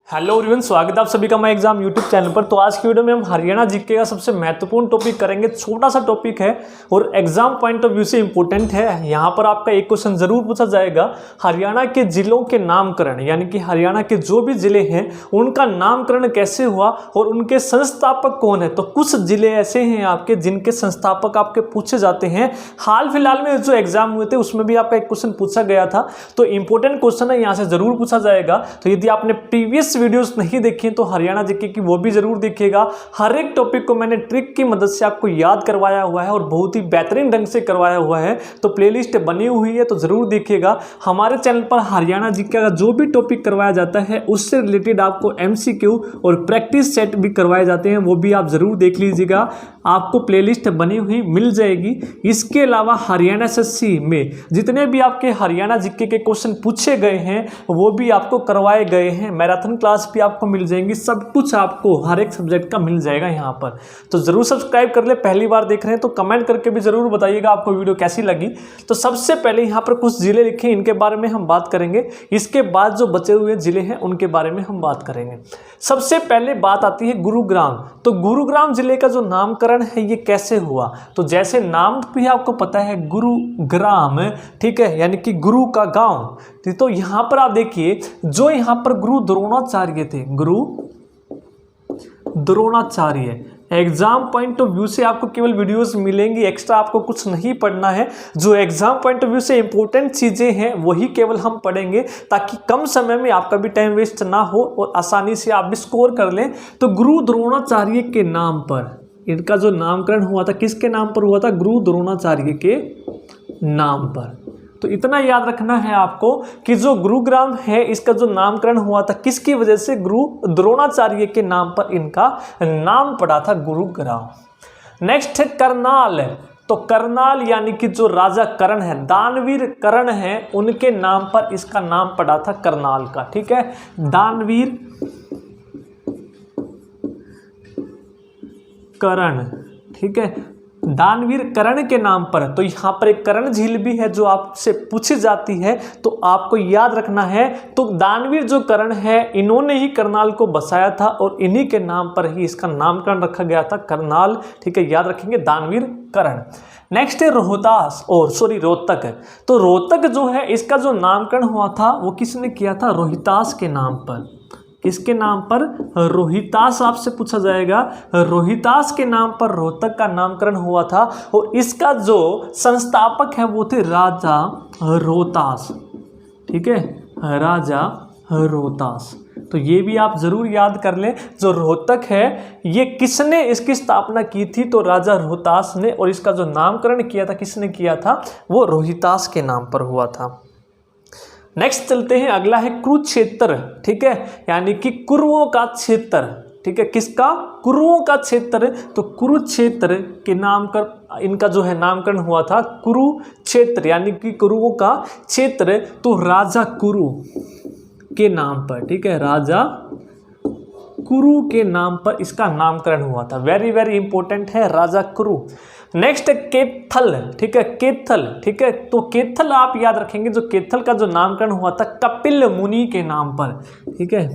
Hello everyone, स्वागत है आप सभी का मैं एग्जाम यूट्यूब चैनल पर। तो आज की वीडियो में हम हरियाणा जीके का सबसे महत्वपूर्ण टॉपिक करेंगे। छोटा सा टॉपिक है और एग्जाम पॉइंट ऑफ व्यू से इंपॉर्टेंट है। यहाँ पर आपका एक क्वेश्चन जरूर पूछा जाएगा, हरियाणा के जिलों के नामकरण, यानी कि हरियाणा के जो भी जिले हैं उनका नामकरण कैसे हुआ और उनके संस्थापक कौन है। तो कुछ जिले ऐसे हैं आपके जिनके संस्थापक आपके पूछे जाते हैं। हाल फिलहाल में जो एग्जाम हुए थे उसमें भी आपका एक क्वेश्चन पूछा गया था, तो इंपॉर्टेंट क्वेश्चन है, यहाँ से जरूर पूछा जाएगा। तो यदि आपने प्रीवियस वीडियोस नहीं देखी तो हरियाणा जीके की वो भी जरूर देखिएगा। हर एक टॉपिक को मैंने ट्रिक की मदद से आपको याद करवाया हुआ है और बहुत ही बेहतरीन ढंग से करवाया हुआ है। तो प्लेलिस्ट बनी हुई है, तो जरूर देखिएगा। हमारे चैनल पर हरियाणा जीके का जो भी टॉपिक करवाया जाता है उससे रिलेटेड आपको एमसीक्यू और प्रैक्टिस सेट भी करवाए जाते हैं, वो भी आप जरूर देख लीजिएगा। आपको प्लेलिस्ट बनी हुई मिल जाएगी। इसके अलावा हरियाणा एसएससी में जितने भी आपके हरियाणा जीके के क्वेश्चन पूछे गए हैं वो भी आपको करवाए गए हैं। मैराथन क्लास भी आपको मिल जाएंगी, सब कुछ आपको हर एक सब्जेक्ट का मिल जाएगा यहाँ पर। तो जरूर सब्सक्राइब कर ले। पहली बार देख रहे हैं तो कमेंट करके भी जरूर बताइएगा आपको वीडियो कैसी लगी। तो सबसे पहले यहाँ पर कुछ जिले लिखे, इनके बारे में हम बात करेंगे। इसके बाद जो बचे हुए जिले हैं उनके बारे में हम बात करेंगे। सबसे पहले बात आती है गुरुग्राम। तो गुरुग्राम जिले का जो नामकरण है ये कैसे हुआ। तो जैसे नाम भी आपको पता है गुरुग्राम, ठीक है, यानी कि गुरु का गांव। तो यहां पर आप देखिए, जो यहां पर गुरु द्रोणाचार्य थे, गुरु Dronacharya, exam point of view से आपको केवल वीडियोस मिलेंगी, एक्स्ट्रा आपको कुछ नहीं पढ़ना है। जो एग्जाम पॉइंट ऑफ व्यू से इंपॉर्टेंट चीजें हैं वही केवल हम पढ़ेंगे, ताकि कम समय में आपका भी टाइम वेस्ट ना हो और आसानी से आप भी स्कोर कर लें। तो गुरु द्रोणाचार्य के नाम पर इनका जो नामकरण हुआ था, किसके नाम पर हुआ था? गुरु द्रोणाचार्य के नाम पर। तो इतना याद रखना है आपको कि जो गुरुग्राम है इसका जो नामकरण हुआ था किसकी वजह से? गुरु द्रोणाचार्य के नाम पर इनका नाम पड़ा था गुरुग्राम। नेक्स्ट है करनाल। तो करनाल यानी कि जो राजा कर्ण है, दानवीर कर्ण है, उनके नाम पर इसका नाम पड़ा था करनाल का, ठीक है। दानवीर कर्ण, ठीक है, दानवीर कर्ण के नाम पर। तो यहाँ पर एक कर्ण झील भी है जो आपसे पूछी जाती है, तो आपको याद रखना है। तो दानवीर जो कर्ण है इन्होंने ही करनाल को बसाया था और इन्हीं के नाम पर ही इसका नामकरण रखा गया था, करनाल, ठीक है, याद रखेंगे, दानवीर कर्ण। नेक्स्ट है रोहतास और रोहतक। तो रोहतक जो है इसका जो नामकरण हुआ था वो किसने किया था? रोहितास के नाम पर। किसके नाम पर? रोहितास आपसे पूछा जाएगा। रोहितास के नाम पर रोहतक का नामकरण हुआ था और इसका जो संस्थापक है वो थे राजा रोहतास, ठीक है, राजा रोहतास। तो ये भी आप जरूर याद कर लें। जो रोहतक है ये किसने इसकी स्थापना की थी? तो राजा रोहतास ने, और इसका जो नामकरण किया था किसने किया था? वो रोहितास के नाम पर हुआ था। नेक्स्ट चलते हैं, अगला है कुरुक्षेत्र, ठीक है, यानी कि कुरुओं का क्षेत्र, ठीक है, किसका? कुरुओं का क्षेत्र। तो कुरुक्षेत्र के नाम कर इनका जो है नामकरण हुआ था कुरुक्षेत्र, यानी कि कुरुओं का क्षेत्र। तो राजा कुरु के नाम पर, ठीक है, राजा कुरु के नाम पर इसका नामकरण हुआ था। वेरी वेरी इंपॉर्टेंट है, राजा कुरु। नेक्स्ट है केथल, ठीक है, केथल, ठीक है। तो केथल आप याद रखेंगे, जो केथल का जो नामकरण हुआ था कपिल मुनि के नाम पर, ठीक है,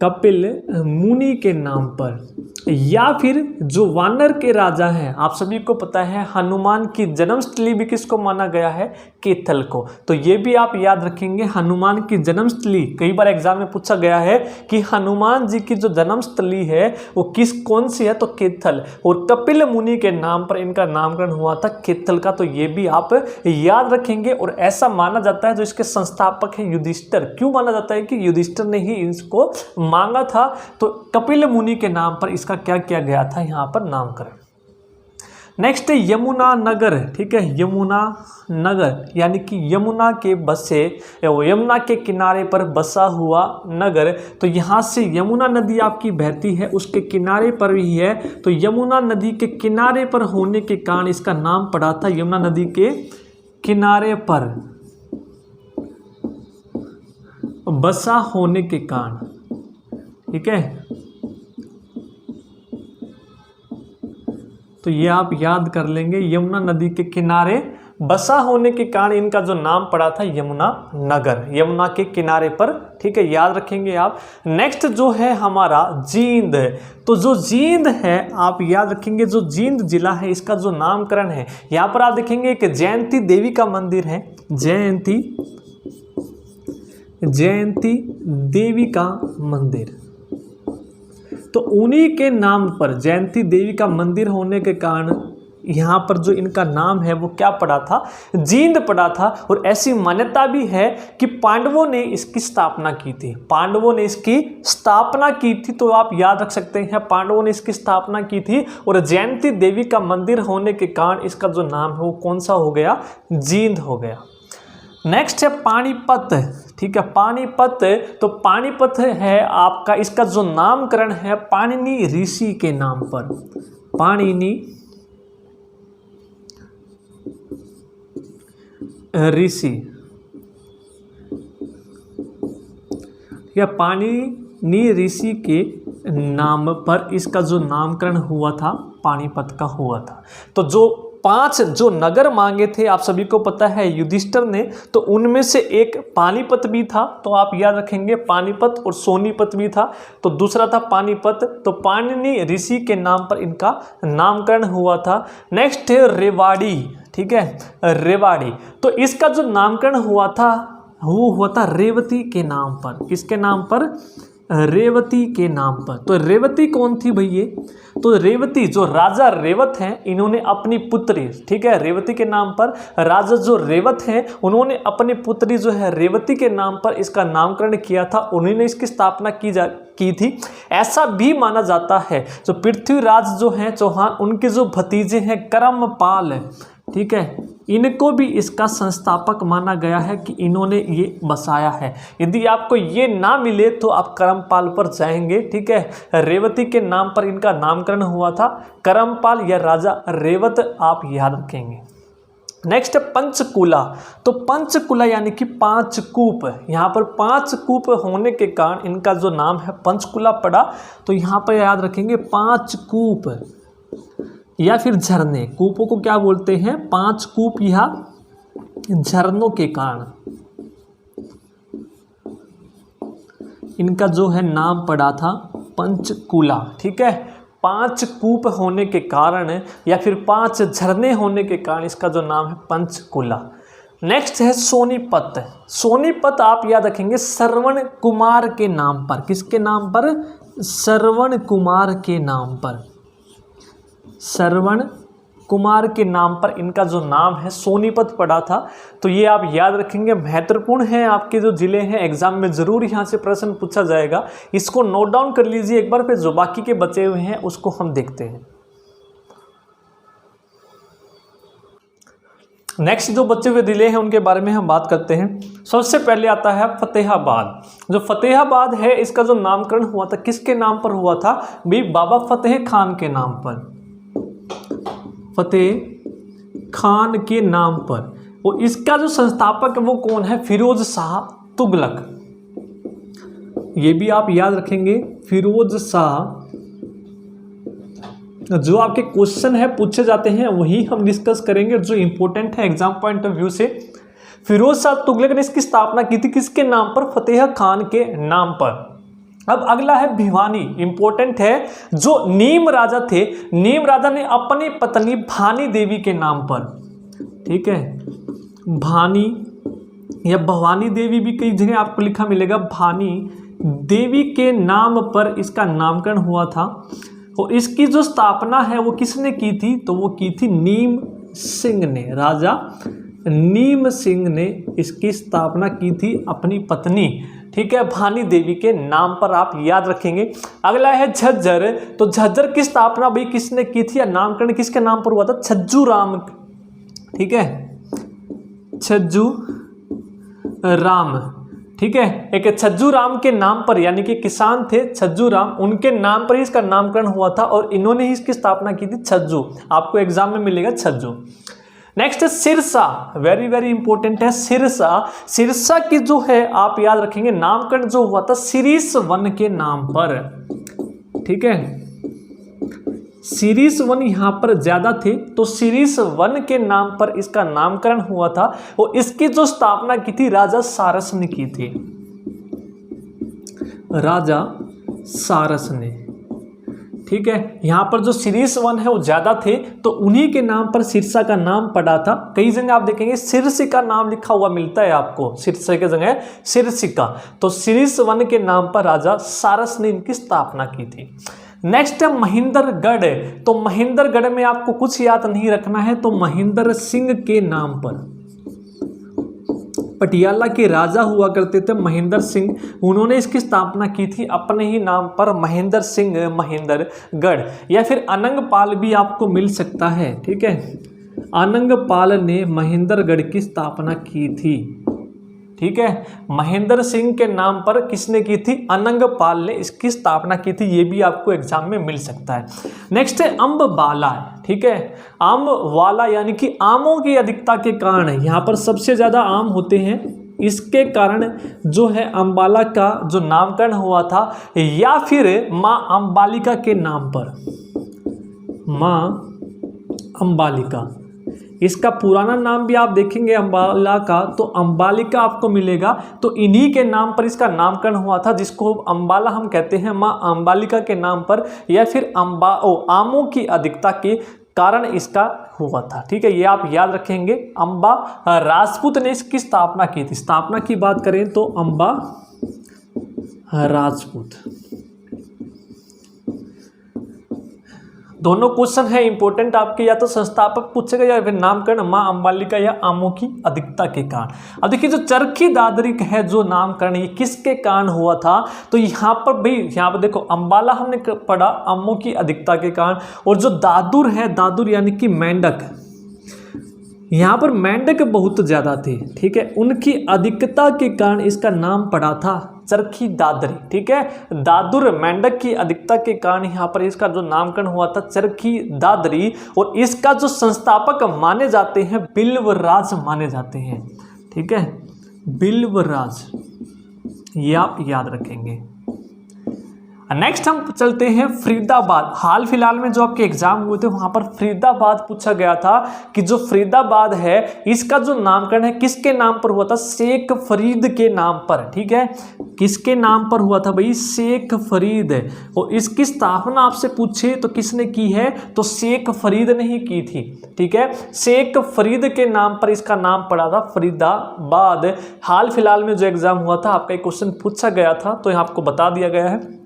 कपिल मुनि के नाम पर। या फिर जो वानर के राजा हैं, आप सभी को पता है हनुमान की जन्मस्थली भी किसको माना गया है? केथल को। तो ये भी आप याद रखेंगे, हनुमान की जन्मस्थली। कई बार एग्जाम में पूछा गया है कि हनुमान जी की जो जन्मस्थली है वो कौन सी है? तो केथल। और कपिल मुनि के नाम पर इनका नामकरण हुआ था केथल का। तो ये भी आप याद रखेंगे। और ऐसा माना जाता है जो इसके संस्थापक हैं युधिष्ठिर। क्यों माना जाता है कि युधिष्ठिर ने ही इसको मांगा था? तो कपिल मुनि के नाम पर इसका क्या किया गया था यहाँ पर नामकरण। नेक्स्ट है यमुना नगर, ठीक है, यमुना नगर, यानी कि यमुना के बसे, यमुना के किनारे पर बसा हुआ नगर। तो यहाँ से यमुना नदी आपकी बहती है, उसके किनारे पर ही है। तो यमुना नदी के किनारे पर होने के कारण इसका नाम पड़ा था, यमुना नदी के किनारे पर बसा होने के कारण, ठीक है। तो ये आप याद कर लेंगे, यमुना नदी के किनारे बसा होने के कारण इनका जो नाम पड़ा था यमुना नगर, यमुना के किनारे पर। ठीक है, याद रखेंगे आप। नेक्स्ट जो है हमारा जींद, तो जो जींद है आप याद रखेंगे, जो जींद जिला है इसका जो नामकरण है, यहाँ पर आप देखेंगे एक जयंती देवी का मंदिर है, जयंती देवी का मंदिर। तो उन्हीं के नाम पर, जयंती देवी का मंदिर होने के कारण यहाँ पर जो इनका नाम है वो क्या पड़ा था, जींद पड़ा था। और ऐसी मान्यता भी है कि पांडवों ने इसकी स्थापना की थी, पांडवों ने इसकी स्थापना की थी। तो आप याद रख सकते हैं पांडवों ने इसकी स्थापना की थी और जयंती देवी का मंदिर होने के कारण इसका जो नाम है वो कौन सा हो गया, जींद हो गया। नेक्स्ट है पानीपत। ठीक है, पानीपत, तो पानीपत है आपका, इसका जो नामकरण है पाणिनि ऋषि के नाम पर, पाणिनि ऋषि, या पाणिनि ऋषि के नाम पर इसका जो नामकरण हुआ था पानीपत का हुआ था। तो जो 5 जो नगर मांगे थे आप सभी को पता है युधिष्ठिर ने, तो उनमें से एक पानीपत भी था। तो आप याद रखेंगे पानीपत और सोनीपत भी था, तो दूसरा था पानीपत। तो पाणिनि ऋषि के नाम पर इनका नामकरण हुआ था। नेक्स्ट है रेवाड़ी। ठीक है, रेवाड़ी, तो इसका जो नामकरण हुआ था वो हुआ था रेवती के नाम पर। किसके नाम पर, रेवती के नाम पर। तो रेवती कौन थी भैया, तो रेवती जो राजा रेवत हैं इन्होंने अपनी पुत्री, ठीक है, रेवती के नाम पर राजा जो रेवत हैं उन्होंने अपनी पुत्री जो है रेवती के नाम पर इसका नामकरण किया था, उन्होंने इसकी स्थापना की थी। ऐसा भी माना जाता है जो पृथ्वीराज जो हैं चौहान, उनके जो भतीजे हैं करमपाल, ठीक है, इनको भी इसका संस्थापक माना गया है कि इन्होंने ये बसाया है। यदि आपको ये ना मिले तो आप करमपाल पर जाएंगे। ठीक है, रेवती के नाम पर इनका नामकरण हुआ था, करमपाल या राजा रेवत, आप याद रखेंगे। नेक्स्ट है पंचकूला। तो पंचकूला यानी कि 5 कूप, यहाँ पर 5 कूप होने के कारण इनका जो नाम है पंचकूला पड़ा। तो यहाँ पर याद रखेंगे 5 कूप या फिर झरने, कूपों को क्या बोलते हैं, 5 कूप या झरनों के कारण इनका जो है नाम पड़ा था पंचकूला। ठीक है, 5 कूप होने के कारण या फिर 5 झरने होने के कारण इसका जो नाम है पंचकूला। नेक्स्ट है सोनीपत। सोनीपत आप याद रखेंगे श्रवण कुमार के नाम पर। किसके नाम पर, श्रवण कुमार के नाम पर, श्रवण कुमार के नाम पर इनका जो नाम है सोनीपत पड़ा था। तो ये आप याद रखेंगे, महत्वपूर्ण है, आपके जो जिले हैं एग्जाम में जरूर यहाँ से प्रश्न पूछा जाएगा, इसको नोट डाउन कर लीजिए एक बार, फिर जो बाकी के बचे हुए हैं उसको हम देखते हैं। नेक्स्ट जो बचे हुए जिले हैं उनके बारे में हम बात करते हैं। सबसे पहले आता है फतेहाबाद। जो फतेहाबाद है इसका जो नामकरण हुआ था किसके नाम पर हुआ था भी, बाबा फतेह खान के नाम पर, फतेह खान के नाम पर। और इसका जो संस्थापक है वो कौन है, फिरोज शाह तुगलक। ये भी आप याद रखेंगे, फिरोज शाह। जो आपके क्वेश्चन है पूछे जाते हैं वही हम डिस्कस करेंगे, जो इंपॉर्टेंट है एग्जाम पॉइंट ऑफ व्यू से। फिरोज शाह तुगलक ने इसकी स्थापना की थी किसके नाम पर, फतेह खान के नाम पर। अब अगला है भिवानी, इंपॉर्टेंट है। जो नीम राजा थे, नीम राजा ने अपनी पत्नी भानी देवी के नाम पर, ठीक है, भानी या भवानी देवी भी कई जगह आपको लिखा मिलेगा, भानी देवी के नाम पर इसका नामकरण हुआ था। और इसकी जो स्थापना है वो किसने की थी, तो वो की थी नीम सिंह ने, राजा नीम सिंह ने इसकी स्थापना की थी अपनी पत्नी, ठीक है, भानी देवी के नाम पर, आप याद रखेंगे। अगला है झज्जर। तो झज्जर की स्थापना भाई किसने की थी या नामकरण किसके नाम पर हुआ था, छज्जू राम, ठीक है, छज्जू राम, ठीक है, एक छज्जू राम के नाम पर, यानी कि किसान थे छज्जू राम, उनके नाम पर ही इसका नामकरण हुआ था और इन्होंने ही इसकी स्थापना की थी, छज्जू, आपको एग्जाम में मिलेगा छज्जू। नेक्स्ट है सिरसा, वेरी वेरी इंपॉर्टेंट है सिरसा। सिरसा की जो है आप याद रखेंगे नामकरण जो हुआ था शिरीष वन के नाम पर, ठीक है, सीरीज 1 यहाँ पर ज़्यादा थे, तो सीरीज 1 के नाम पर इसका नामकरण हुआ था और इसकी जो स्थापना की थी राजा सारस ने की थी, राजा सारस ने। ठीक है, यहाँ पर जो सीरीज 1 है वो ज़्यादा थे, तो उन्हीं के नाम पर सिरसा का नाम पड़ा था। कई जगह आप देखेंगे सिरसी का नाम लिखा हुआ मिलता है आपको, सिरसा की जगह सिरसिका। तो सीरीज 1 के नाम पर राजा सारस ने इनकी स्थापना की थी। नेक्स्ट है महेंद्रगढ़। तो महेंद्रगढ़ में आपको कुछ याद नहीं रखना है, तो महेंद्र सिंह के नाम पर, पटियाला के राजा हुआ करते थे महेंद्र सिंह, उन्होंने इसकी स्थापना की थी अपने ही नाम पर, महेंद्र सिंह महेंद्रगढ़। या फिर अनंगपाल भी आपको मिल सकता है। ठीक है, अनंगपाल ने महेंद्रगढ़ की स्थापना की थी। ठीक है, महेंद्र सिंह के नाम पर किसने की थी? अनंगपाल ने इसकी स्थापना की थी। ये भी आपको एग्जाम में मिल सकता है। नेक्स्ट है अम्बवाला। ठीक है, अम्बवाला यानी कि आमों की अधिकता के कारण यहाँ पर सबसे ज़्यादा आम होते हैं, इसके कारण जो है अम्बाला का जो नामकरण हुआ था, या फिर माँ अम्बालिका के नाम पर, माँ अम्बालिका। इसका पुराना नाम भी आप देखेंगे अम्बाला का, तो अम्बालिका आपको मिलेगा। तो इन्हीं के नाम पर इसका नामकरण हुआ था, जिसको अम्बाला हम कहते हैं, माँ अम्बालिका के नाम पर, या फिर आमों की अधिकता के कारण इसका हुआ था। ठीक है, ये आप याद रखेंगे। अम्बा राजपूत ने इसकी स्थापना की थी। स्थापना की बात करें तो अम्बा राजपूत। दोनों क्वेश्चन है इंपॉर्टेंट आपके, या तो संस्थापक पूछेगा या फिर नामकरण माँ अम्बालिका या आमों की अधिकता के कारण। अब देखिए जो चरखी दादरी है जो नामकरण, ये किसके कारण हुआ था? तो यहाँ पर भाई, यहाँ पर देखो अम्बाला हमने पढ़ा आमों की अधिकता के कारण, और जो दादुर है, दादुर यानी कि मेंढक, यहाँ पर मेंढक बहुत ज़्यादा थे। ठीक है, उनकी अधिकता के कारण इसका नाम पड़ा था चरखी दादरी। ठीक है, दादुर मेंढक की अधिकता के कारण यहाँ पर इसका जो नामकरण हुआ था चरखी दादरी, और इसका जो संस्थापक माने जाते हैं बिल्वराज माने जाते हैं। ठीक है, बिल्वराज, ये आप याद रखेंगे। नेक्स्ट हम चलते हैं फरीदाबाद। हाल फिलहाल में जो आपके एग्जाम हुए थे वहां पर फरीदाबाद पूछा गया था कि जो फरीदाबाद है इसका जो नामकरण है किसके नाम पर हुआ था? शेख फरीद के नाम पर। ठीक है, किसके नाम पर हुआ था भाई? शेख फरीद। और इसकी स्थापना आपसे पूछे तो किसने की है? तो शेख फरीद ने ही की थी। ठीक है, शेख फरीद के नाम पर इसका नाम पड़ा था फरीदाबाद। हाल फिलहाल में जो एग्जाम हुआ था आपका एक क्वेश्चन पूछा गया था, तो यहाँ आपको बता दिया गया है।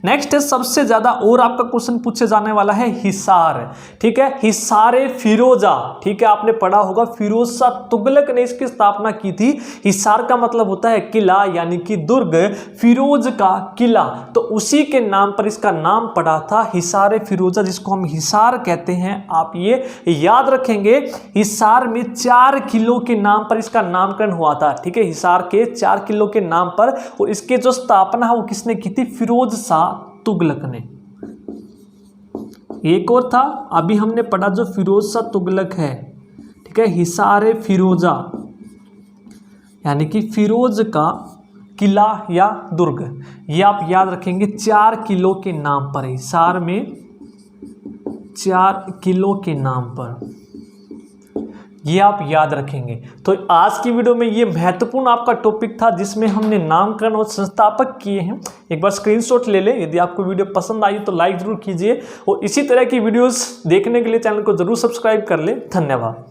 नेक्स्ट है सबसे ज्यादा और आपका क्वेश्चन पूछे जाने वाला है हिसार। ठीक है, हिसारे फिरोजा। ठीक है, आपने पढ़ा होगा फिरोज शाह तुगलक ने इसकी स्थापना की थी। हिसार का मतलब होता है किला यानी कि दुर्ग, फिरोज का किला, तो उसी के नाम पर इसका नाम पड़ा था हिसारे फिरोजा, जिसको हम हिसार कहते हैं। आप ये याद रखेंगे, हिसार में 4 किलो के नाम पर इसका नामकरण हुआ था। ठीक है, हिसार के 4 किलो के नाम पर, और इसके जो स्थापना है वो किसने की थी? फिरोज शाह तुगलक ने। एक और था अभी हमने पढ़ा जो फिरोज शाह तुगलक है। ठीक है, हिसारे फिरोजा यानी कि फिरोज का किला या दुर्ग, ये आप याद रखेंगे। 4 किलो के नाम पर, हिसार में 4 किलो के नाम पर, ये आप याद रखेंगे। तो आज की वीडियो में ये महत्वपूर्ण आपका टॉपिक था जिसमें हमने नामकरण और संस्थापक किए हैं। एक बार स्क्रीनशॉट ले लें। यदि आपको वीडियो पसंद आई तो लाइक जरूर कीजिए, और इसी तरह की वीडियोस देखने के लिए चैनल को जरूर सब्सक्राइब कर लें। धन्यवाद।